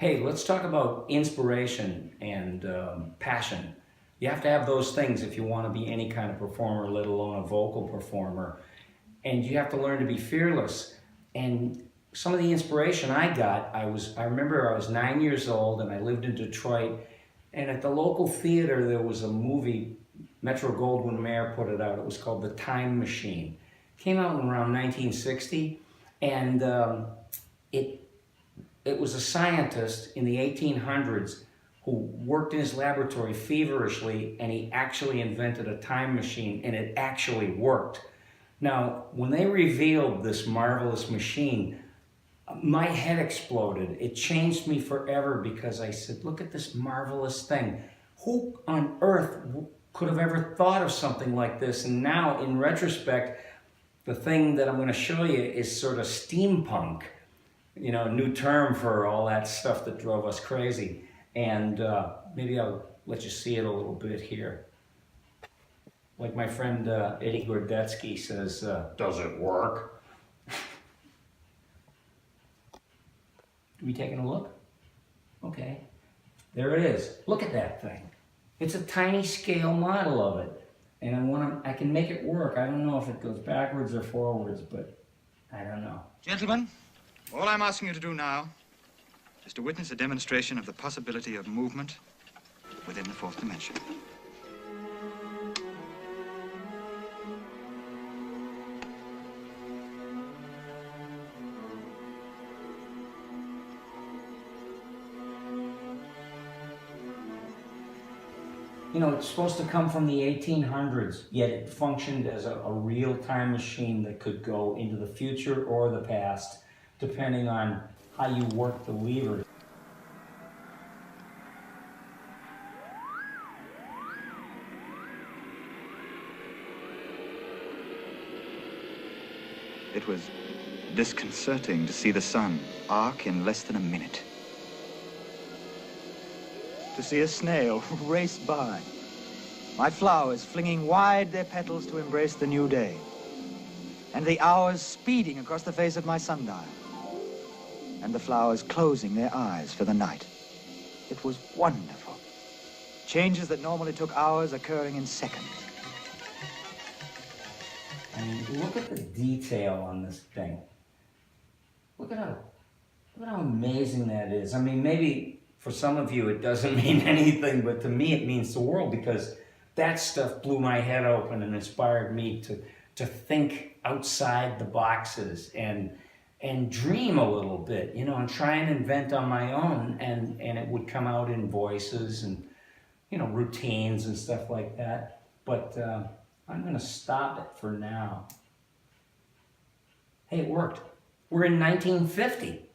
Hey, let's talk about inspiration and passion. You have to have those things if you want to be any kind of performer, let alone a vocal performer. And you have to learn to be fearless. And some of the inspiration I got, I remember I was 9 years old and I lived in Detroit. And at the local theater, there was a movie, Metro Goldwyn Mayer put it out. It was called The Time Machine. It came out in around 1960. And it it was a scientist in the 1800s who worked in his laboratory feverishly, and he actually invented a time machine, and it actually worked. Now, when they revealed this marvelous machine, my head exploded. It changed me forever because I said, look at this marvelous thing. Who on earth could have ever thought of something like this? And now, in retrospect, the thing that I'm going to show you is sort of steampunk. You know, a new term for all that stuff that drove us crazy. And maybe I'll let you see it a little bit here. Like my friend Eddie Gordetsky says, does it work? We taking a look? Okay. There it is. Look at that thing. It's a tiny scale model of it. And I can make it work. I don't know if it goes backwards or forwards, but I don't know. Gentlemen, all I'm asking you to do now is to witness a demonstration of the possibility of movement within the fourth dimension. You know, it's supposed to come from the 1800s, yet it functioned as a real time machine that could go into the future or the past, depending on how you work the lever. It was disconcerting to see the sun arc in less than a minute. To see a snail race by. My flowers flinging wide their petals to embrace the new day. And the hours speeding across the face of my sundial. And the flowers closing their eyes for the night. It was wonderful. Changes that normally took hours occurring in seconds. I mean, look at the detail on this thing. Look at how amazing that is. I mean, maybe for some of you it doesn't mean anything, but to me it means the world, because that stuff blew my head open and inspired me to think outside the boxes and dream a little bit, you know, and try and invent on my own, and it would come out in voices and, you know, routines and stuff like that. But I'm going to stop it for now. Hey, it worked. We're in 1950.